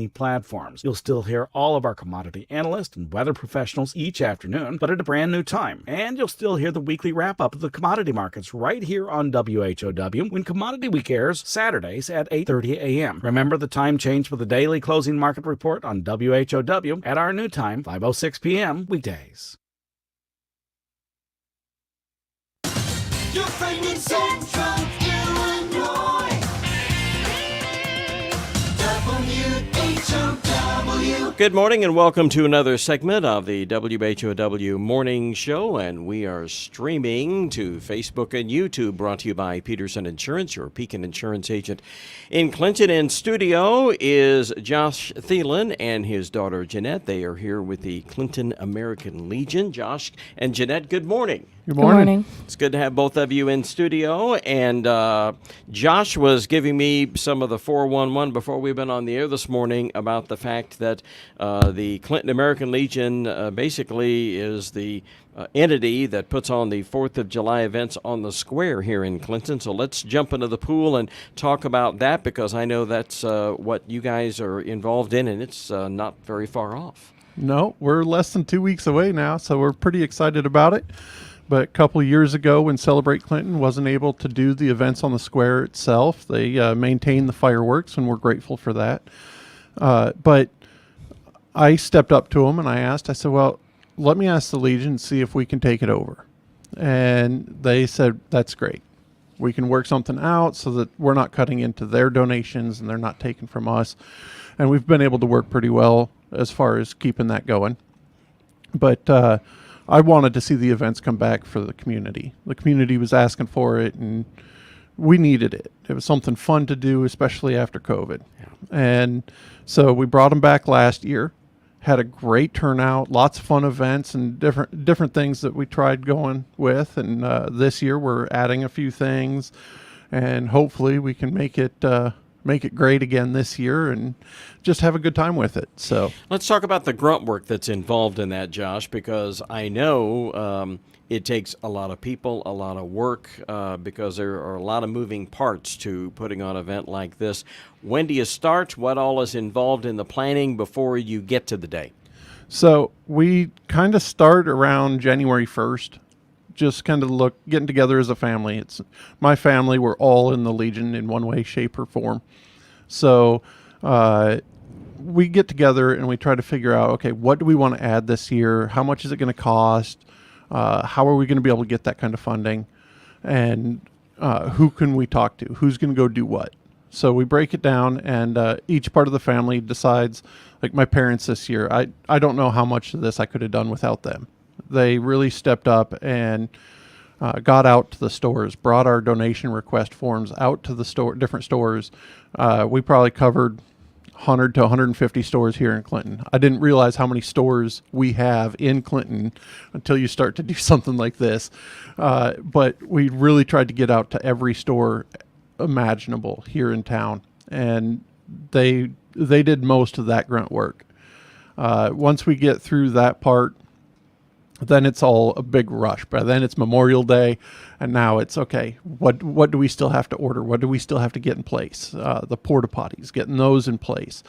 many platforms. You'll still hear all of our commodity analysts and weather professionals each afternoon, but at a brand new time. And you'll still hear the weekly wrap-up of the commodity markets right here on WHOW when Commodity Week airs Saturdays at 8:30 a.m. Remember the time change for the daily closing market report on WHOW at our new time, 5:06 p.m. weekdays. Your friend in Central Illinois, WHOW. Good morning and welcome to another segment of the WHOW Morning Show, and we are streaming to Facebook and YouTube, brought to you by Peterson Insurance, your Pekin Insurance agent in Clinton. In studio is Josh Thielen and his daughter Jeanette. They are here with the Clinton American Legion. Josh and Jeanette, good morning. Good morning. It's good to have both of you in studio. And Josh was giving me some of the 411 before we've been on the air this morning about the fact that the Clinton American Legion basically is the entity that puts on the 4th of July events on the square here in Clinton. So let's jump into the pool and talk about that, because I know that's what you guys are involved in, and it's not very far off. No, we're less than 2 weeks away now, so we're pretty excited about it. But a couple of years ago, when Celebrate Clinton wasn't able to do the events on the square itself, they maintained the fireworks, and we're grateful for that. But I stepped up to them and I said, well, let me ask the Legion and see if we can take it over. And they said, that's great. We can work something out so that we're not cutting into their donations and they're not taking from us. And we've been able to work pretty well as far as keeping that going. But I wanted to see the events come back for the community. The community was asking for it, and we needed it. It was something fun to do, especially after COVID. Yeah. And so we brought them back last year, had a great turnout, lots of fun events and different things that we tried going with. And this year we're adding a few things, and hopefully we can make it great again this year and just have a good time with it. So let's talk about the grunt work that's involved in that, Josh, because I know it takes a lot of people, a lot of work, because there are a lot of moving parts to putting on an event like this. When do you start? What all is involved in the planning before you get to the day? So we kind of start around January 1st. Just kind of getting together as a family. It's my family. We're all in the Legion in one way, shape, or form. So we get together and we try to figure out, okay, what do we want to add this year? How much is it going to cost? How are we going to be able to get that kind of funding? And who can we talk to? Who's going to go do what? So we break it down, and each part of the family decides. Like my parents this year, I don't know how much of this I could have done without them. They really stepped up and got out to the stores, brought our donation request forms out to the different stores. We probably covered 100 to 150 stores here in Clinton. I didn't realize how many stores we have in Clinton until you start to do something like this. But we really tried to get out to every store imaginable here in town, and they did most of that grunt work. Once we get through that part, then it's all a big rush. By then it's Memorial Day, and now it's, okay, what do we still have to order? What do we still have to get in place? The porta potties, getting those in place.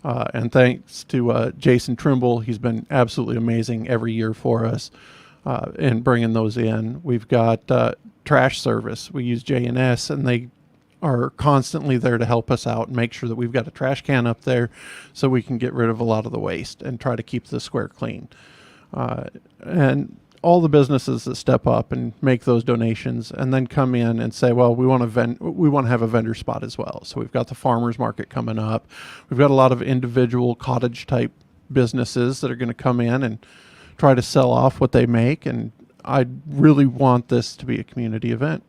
And thanks to Jason Trimble, he's been absolutely amazing every year for us in bringing those in. We've got trash service. We use J&S, and they are constantly there to help us out and make sure that we've got a trash can up there so we can get rid of a lot of the waste and try to keep the square clean. And all the businesses that step up and make those donations and then come in and say, well, we want to have a vendor spot as well. So we've got the farmers market coming up. We've got a lot of individual cottage type businesses that are going to come in and try to sell off what they make. And I really want this to be a community event.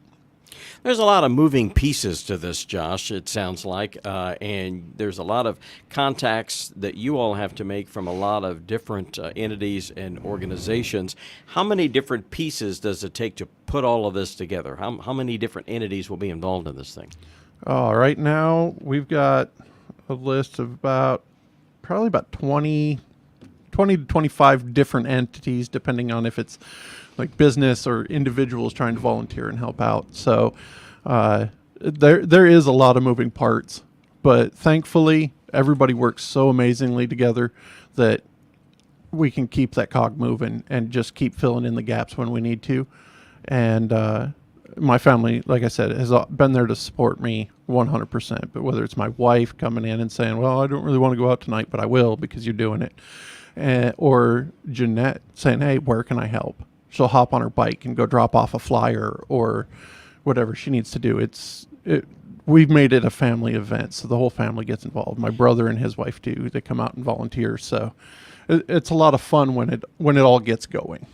There's a lot of moving pieces to this, Josh, it sounds like, and there's a lot of contacts that you all have to make from a lot of different entities and organizations. How many different pieces does it take to put all of this together? How many different entities will be involved in this thing? Right now, we've got a list of probably about 20 to 25 different entities, depending on if it's like business or individuals trying to volunteer and help out. So there is a lot of moving parts, but thankfully everybody works so amazingly together that we can keep that cog moving and just keep filling in the gaps when we need to. And my family, like I said, has been there to support me 100%. But whether it's my wife coming in and saying, well, I don't really want to go out tonight, but I will because you're doing it. Or Jeanette saying, hey, where can I help? She'll hop on her bike and go drop off a flyer or whatever she needs to do. We've made it a family event, so the whole family gets involved. My brother and his wife too. They come out and volunteer. So it's a lot of fun when it all gets going.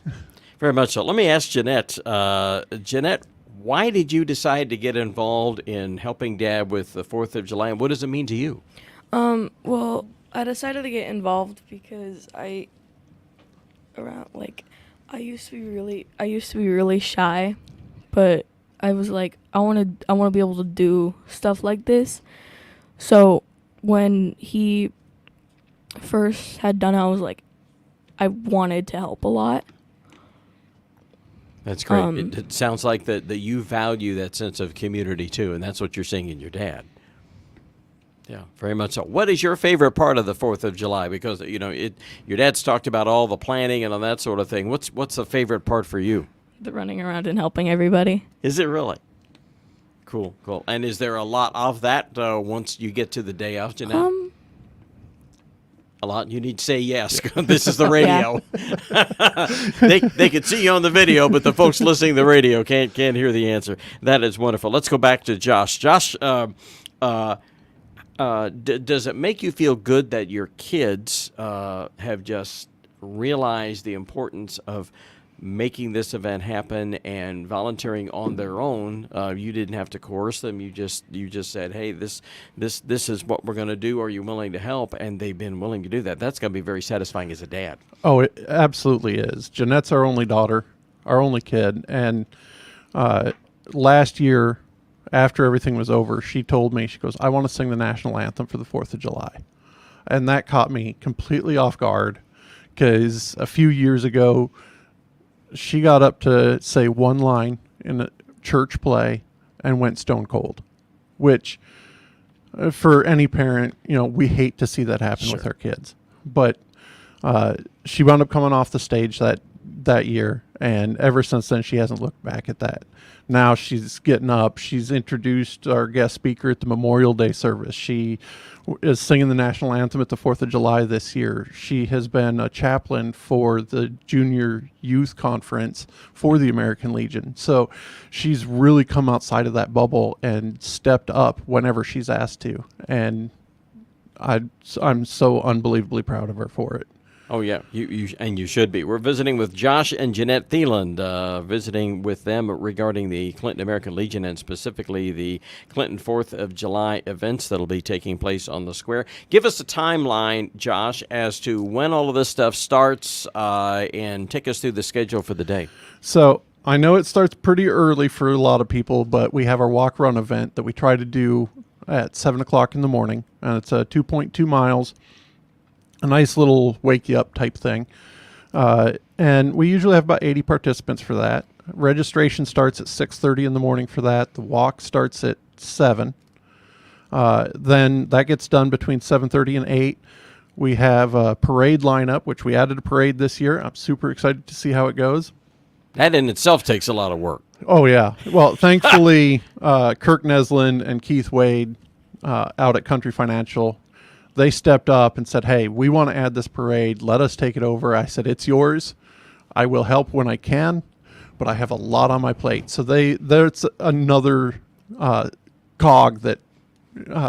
Very much so. Let me ask Jeanette. Jeanette, why did you decide to get involved in helping Dad with the 4th of July, and what does it mean to you? Well, I decided to get involved because I used to be really shy, but I was like, I want to be able to do stuff like this. So when he first had done it, I was like, I wanted to help a lot. That's great. It sounds like that you value that sense of community too, and that's what you're seeing in your dad. Yeah, very much so. What is your favorite part of the 4th of July? Because your dad's talked about all the planning and all that sort of thing. What's the favorite part for you? The running around and helping everybody. Is it really? Cool. And is there a lot of that once you get to the day of, Jeanette? A lot? You need to say yes. This is the radio. They can see you on the video, but the folks listening to the radio can't hear the answer. That is wonderful. Let's go back to Josh. Josh, does it make you feel good that your kids have just realized the importance of making this event happen and volunteering on their own? You didn't have to coerce them. You just said, hey, this is what we're going to do. Are you willing to help? And they've been willing to do that. That's going to be very satisfying as a dad. Oh, it absolutely is. Jeanette's our only daughter, our only kid. And last year, after everything was over, she told me, she goes, I want to sing the national anthem for the 4th of July. And that caught me completely off guard because a few years ago, she got up to say one line in a church play and went stone cold, which for any parent, we hate to see that happen with our kids. But she wound up coming off the stage that year, and ever since then, she hasn't looked back at that. Now she's getting up. She's introduced our guest speaker at the Memorial Day service. She is singing the national anthem at the 4th of July this year. She has been a chaplain for the junior youth conference for the American Legion. So she's really come outside of that bubble and stepped up whenever she's asked to. And I'm so unbelievably proud of her for it. Oh, yeah, you should be. We're visiting with Josh and Jeanette Thielen, visiting with them regarding the Clinton American Legion and specifically the Clinton 4th of July events that will be taking place on the square. Give us a timeline, Josh, as to when all of this stuff starts and take us through the schedule for the day. So I know it starts pretty early for a lot of people, but we have our walk-run event that we try to do at 7 o'clock in the morning, and it's 2.2 miles. A nice little wake you up type thing. And we usually have about 80 participants for that. Registration starts at 6:30 in the morning for that. The walk starts at 7. Then that gets done between 7:30 and 8. We have a parade lineup, which we added a parade this year. I'm super excited to see how it goes. That in itself takes a lot of work. Oh, yeah. Well, thankfully, Kirk Neslin and Keith Wade out at Country Financial, they stepped up and said, hey, we want to add this parade. Let us take it over. I said, it's yours. I will help when I can, but I have a lot on my plate. So there's another cog that,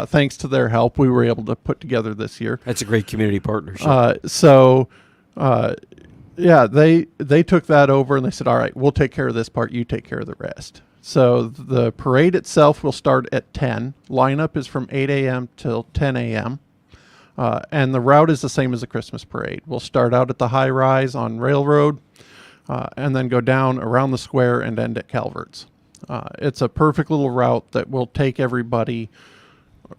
thanks to their help, we were able to put together this year. That's a great community partnership. Yeah, they took that over and they said, all right, we'll take care of this part. You take care of the rest. So the parade itself will start at 10. Lineup is from 8 a.m. till 10 a.m. And the route is the same as the Christmas parade. We'll start out at the high rise on Railroad and then go down around the square and end at Calvert's. It's a perfect little route that will take everybody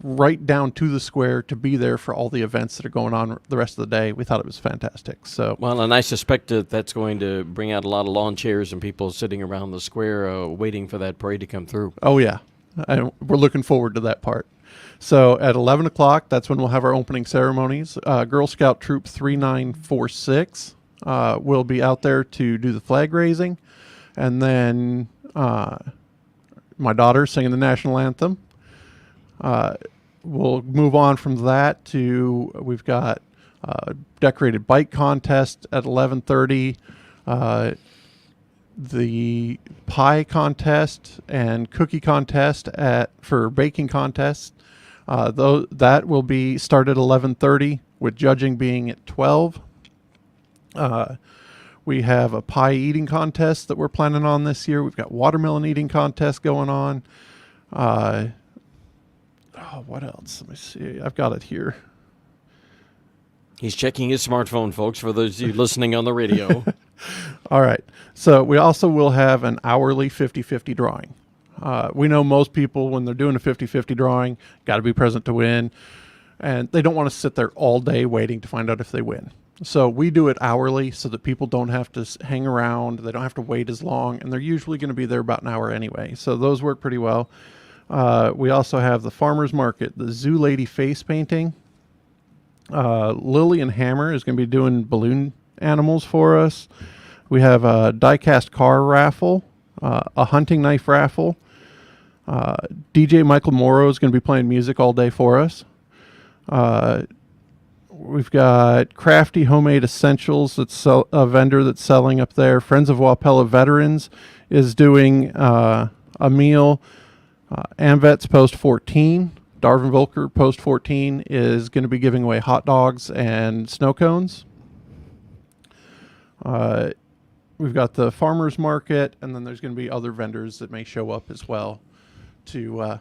right down to the square to be there for all the events that are going on the rest of the day. We thought it was fantastic. So, well, and I suspect that that's going to bring out a lot of lawn chairs and people sitting around the square waiting for that parade to come through. Oh, yeah. And we're looking forward to that part. So at 11 o'clock, that's when we'll have our opening ceremonies. Girl Scout Troop 3946 will be out there to do the flag raising. And then my daughter singing the national anthem. We'll move on from that to, we've got decorated bike contest at 11:30. The pie contest and cookie contest for baking contests. Though that will be started at 11:30 with judging being at 12. We have a pie eating contest that we're planning on this year. We've got watermelon eating contest going on. What else? Let me see. I've got it here. He's checking his smartphone, folks, for those of you listening on the radio. All right. So we also will have an hourly 50-50 drawing. We know most people, when they're doing a 50-50 drawing, got to be present to win. And they don't want to sit there all day waiting to find out if they win. So we do it hourly so that people don't have to hang around. They don't have to wait as long. And they're usually going to be there about an hour anyway. So those work pretty well. We also have the farmer's market, the Zoo Lady face painting. Lily and Hammer is going to be doing balloon animals for us. We have a die-cast car raffle, a hunting knife raffle. DJ Michael Morrow is going to be playing music all day for us. We've got Crafty Homemade Essentials, that's a vendor that's selling up there. Friends of Wapella Veterans is doing a meal. AMVET's Post 14. Darvin Volker, Post 14, is going to be giving away hot dogs and snow cones. We've got the farmer's market, and then there's going to be other vendors that may show up as well to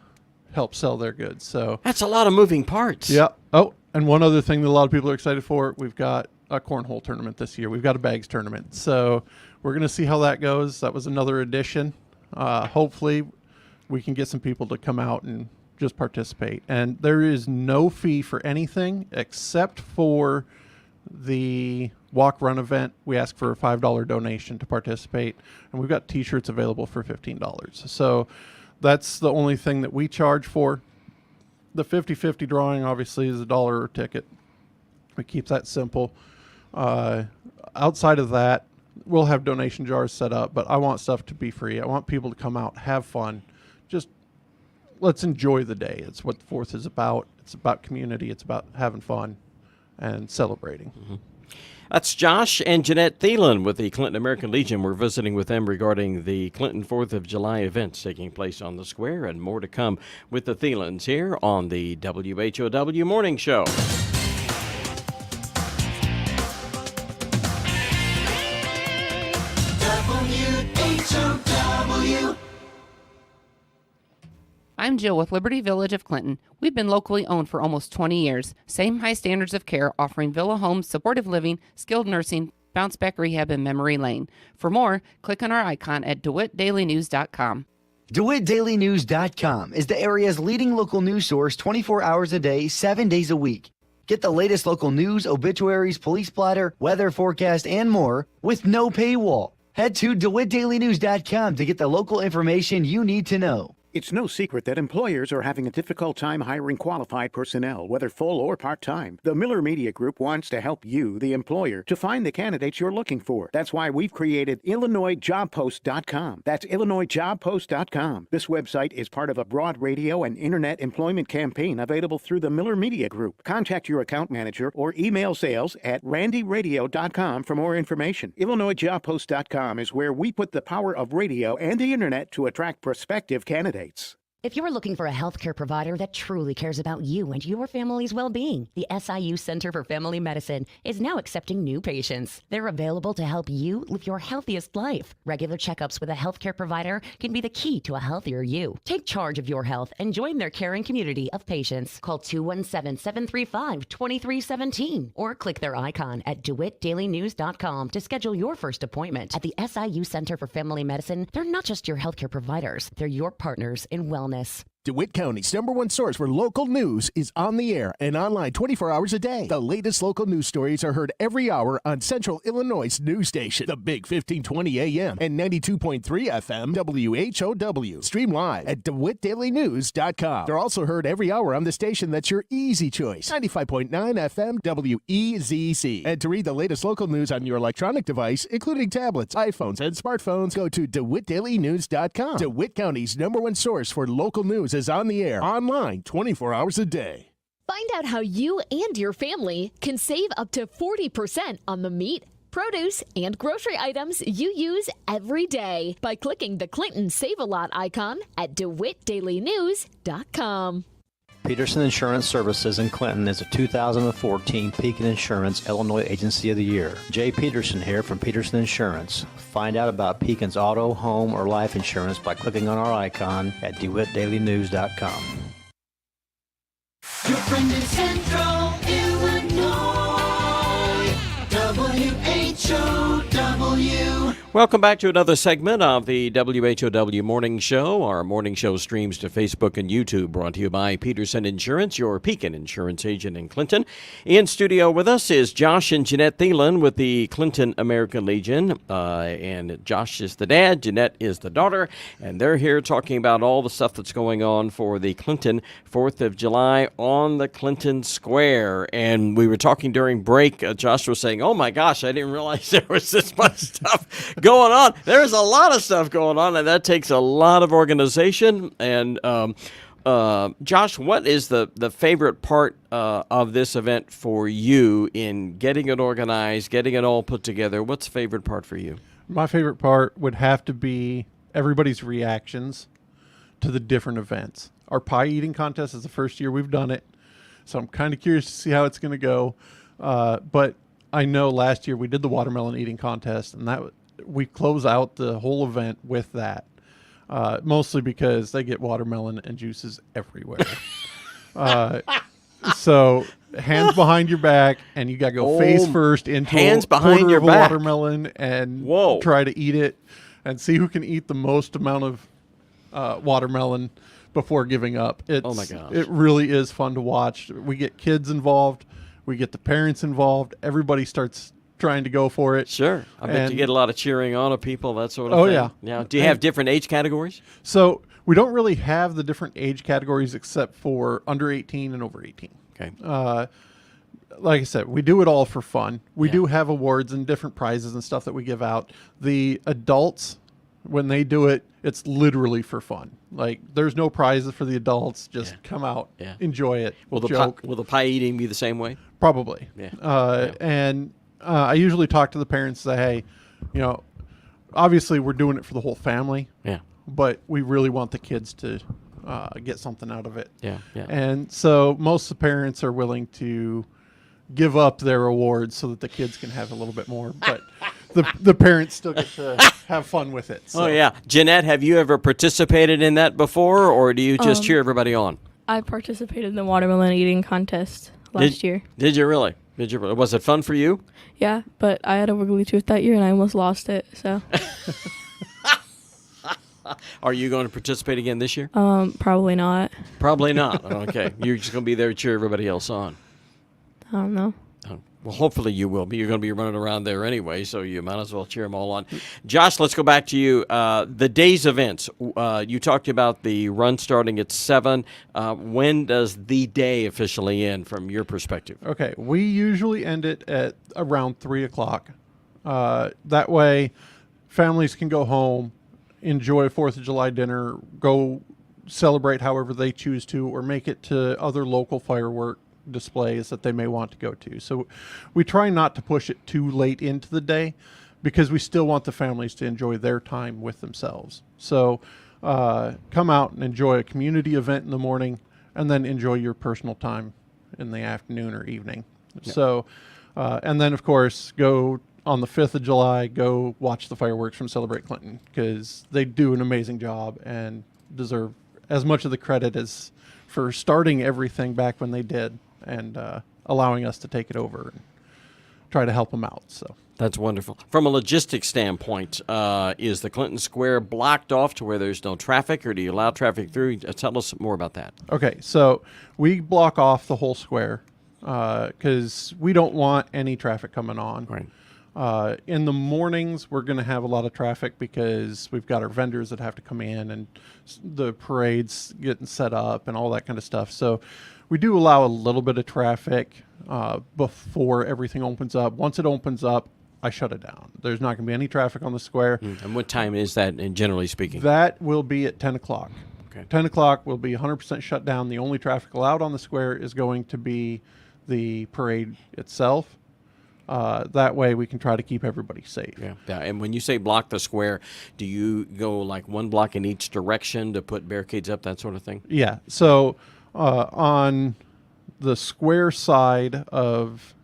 help sell their goods. So That's a lot of moving parts. yeah. Oh, and one other thing that a lot of people are excited for, we've got a cornhole tournament this year. We've got a bags tournament. So we're going to see how that goes. That was another addition. Hopefully we can get some people to come out and just participate. And there is no fee for anything except for the walk-run event. We ask for a $5 donation to participate, and we've got t-shirts available for $15. So that's the only thing that we charge for. The 50-50 drawing obviously is $1 a ticket. We keep that simple. Outside of that, we'll have donation jars set up, but I want stuff to be free. I want people to come out, have fun. Just let's enjoy the day. It's what the 4th is about. It's about community. It's about having fun and celebrating. Mm-hmm. That's Josh and Jeanette Thielen with the Clinton American Legion. We're visiting with them regarding the Clinton 4th of July events taking place on the square, and more to come with the Thielens here on the WHOW Morning Show. WHOW. I'm Jill with Liberty Village of Clinton. We've been locally owned for almost 20 years. Same high standards of care, offering villa homes, supportive living, skilled nursing, bounce back rehab, and memory lane. For more, click on our icon at DeWittDailyNews.com. DeWittDailyNews.com is the area's leading local news source 24 hours a day, 7 days a week. Get the latest local news, obituaries, police splatter, weather forecast, and more with no paywall. Head to DeWittDailyNews.com to get the local information you need to know. It's no secret that employers are having a difficult time hiring qualified personnel, whether full or part-time. The Miller Media Group wants to help you, the employer, to find the candidates you're looking for. That's why we've created IllinoisJobPost.com. That's IllinoisJobPost.com. This website is part of a broad radio and internet employment campaign available through the Miller Media Group. Contact your account manager or email sales@randyradio.com for more information. IllinoisJobPost.com is where we put the power of radio and the internet to attract prospective candidates. If you're looking for a healthcare provider that truly cares about you and your family's well-being, the SIU Center for Family Medicine is now accepting new patients. They're available to help you live your healthiest life. Regular checkups with a healthcare provider can be the key to a healthier you. Take charge of your health and join their caring community of patients. Call 217-735-2317 or click their icon at DeWittDailyNews.com to schedule your first appointment. At the SIU Center for Family Medicine, they're not just your healthcare providers, they're your partners in wellness. DeWitt County's #1 source for local news is on the air and online 24 hours a day. The latest local news stories are heard every hour on Central Illinois' news station, the Big 1520 AM and 92.3 FM WHOW. Stream live at DeWittDailyNews.com. They're also heard every hour on the station that's your easy choice, 95.9 FM WEZC. And to read the latest local news on your electronic device, including tablets, iPhones, and smartphones, go to DeWittDailyNews.com. DeWitt County's #1 source for local news is on the air, online 24 hours a day. Find out how you and your family can save up to 40% on the meat, produce, and grocery items you use every day by clicking the Clinton Save a Lot icon at DeWittDailyNews.com. Peterson Insurance Services in Clinton is a 2014 Pekin Insurance Illinois Agency of the Year. Jay Peterson here from Peterson Insurance. Find out about Pekin's auto, home, or life insurance by clicking on our icon at DeWittDailyNews.com. Your friend in Central Illinois, WHOW. Welcome back to another segment of the WHOW Morning Show. Our morning show streams to Facebook and YouTube, brought to you by Peterson Insurance, your Pekin Insurance agent in Clinton. In studio with us is Josh and Jeanette Thielen with the Clinton American Legion. And Josh is the dad, Jeanette is the daughter, and they're here talking about all the stuff that's going on for the Clinton 4th of July on the Clinton Square. And we were talking during break, Josh was saying, oh my gosh, I didn't realize there was this much stuff going on. There's a lot of stuff going on, and that takes a lot of organization. And Josh, what is the favorite part of this event for you in getting it organized, getting it all put together? What's the favorite part for you? My favorite part would have to be everybody's reactions to the different events. Our pie eating contest is the first year we've done it, so I'm kind of curious to see how it's going to go. But I know last year we did the watermelon eating contest, and that we close out the whole event with that, mostly because they get watermelon and juices everywhere. So hands behind your back, and you got to go face first into hands a behind quarter your of a back. watermelon and Whoa. try to eat it and see who can eat the most amount of watermelon before giving up. Oh my gosh. It really is fun to watch. We get kids involved. We get the parents involved. Everybody starts trying to go for it. Sure. I bet you get a lot of cheering on of people, that sort of Oh, thing. yeah. Yeah. Do you have different age categories? So we don't really have the different age categories except for under 18 and over 18. Okay. Like I said, we do it all for fun. We do have awards and different prizes and stuff that we give out. The adults, when they do it, it's literally for fun. Like, there's no prizes for the adults. Just come out, enjoy it, Will joke. the pie eating be the same way? Probably. Yeah. And I usually talk to the parents and say, hey, you know, obviously we're doing it for the whole family. Yeah. But we really want the kids to get something out of it. Yeah. Yeah. And so most of the parents are willing to give up their awards so that the kids can have a little bit more. But the parents still get to have fun with it. So. Oh, yeah. Jeanette, have you ever participated in that before, or do you just cheer everybody on? I participated in the watermelon eating contest last year. Did you really? Was it fun for you? Yeah, but I had a wiggly tooth that year and I almost lost it. So Are you going to participate again this year? probably not. Probably not. Okay. You're just going to be there to cheer everybody else on. I don't know. Well, hopefully you will be. You're going to be running around there anyway, so you might as well cheer them all on. Josh, let's go back to you. The day's events. You talked about the run starting at 7. When does the day officially end from your perspective? Okay, we usually end it at around 3 o'clock. That way, families can go home, enjoy a 4th of July dinner, go celebrate however they choose to, or make it to other local firework displays that they may want to go to. So we try not to push it too late into the day because we still want the families to enjoy their time with themselves. So come out and enjoy a community event in the morning and then enjoy your personal time in the afternoon or evening. Yep. So, and then of course go on the 5th of July, go watch the fireworks from Celebrate Clinton because they do an amazing job and deserve as much of the credit as for starting everything back when they did and allowing us to take it over. try to help them out. So. That's wonderful. From a logistics standpoint, is the Clinton Square blocked off to where there's no traffic, or do you allow traffic through? Tell us more about that. Okay, so we block off the whole square because we don't want any traffic coming on. Right. In the mornings, we're going to have a lot of traffic because we've got our vendors that have to come in and the parade's getting set up and all that kind of stuff. So we do allow a little bit of traffic before everything opens up. Once it opens up, I shut it down. There's not going to be any traffic on the square. And what time is that, generally speaking? That will be at 10 o'clock. Okay. 10 o'clock will be 100% shut down. The only traffic allowed on the square is going to be the parade itself. That way we can try to keep everybody safe. Yeah. And when you say block the square, do you go like one block in each direction to put barricades up, that sort of thing? Yeah. So on the square side of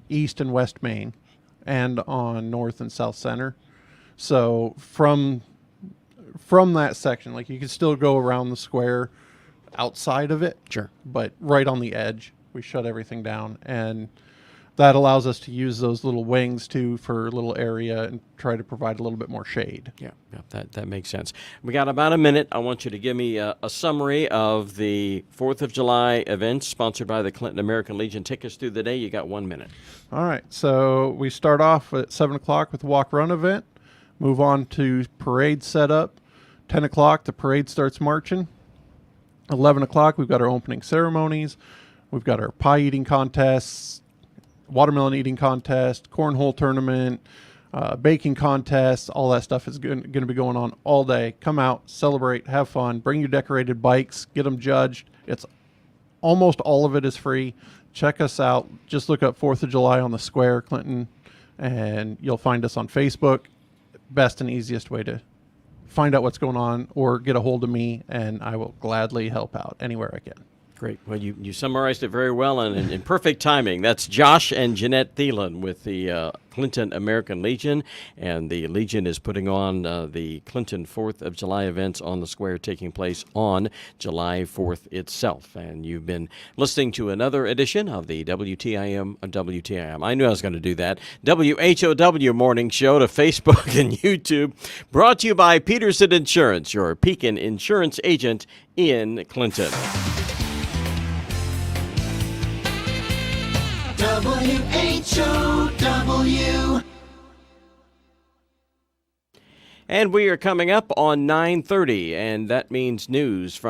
East and West Main, and on North and South Center. So from that section, like you can still go around the square outside of it. Sure. But right on the edge, we shut everything down. And that allows us to use those little wings too for a little area and try to provide a little bit more shade. Yeah, that makes sense. We got about a minute. I want you to give me a summary of the 4th of July events sponsored by the Clinton American Legion. Take us through the day. You got 1 minute. All right. So we start off at 7 o'clock with the walk-run event, move on to parade setup. 10 o'clock, the parade starts marching. 11 o'clock, we've got our opening ceremonies. We've got our pie eating contests, watermelon eating contest, cornhole tournament, baking contest. All that stuff is going to be going on all day. Come out, celebrate, have fun, bring your decorated bikes, get them judged. It's almost all of it is free. Check us out. Just look up 4th of July on the Square, Clinton, and you'll find us on Facebook. Best and easiest way to find out what's going on, or get a hold of me, and I will gladly help out anywhere I can. Great. Well, you summarized it very well and in perfect timing. That's Josh and Jeanette Thielen with the Clinton American Legion, and the Legion is putting on the Clinton 4th of July events on the square, taking place on July 4th itself. And you've been listening to another edition of the WTIM. I knew I was going to do that. WHOW Morning Show to Facebook and YouTube, brought to you by Peterson Insurance, your Pekin Insurance agent in Clinton. WHOW. And we are coming up on 9:30, and that means news from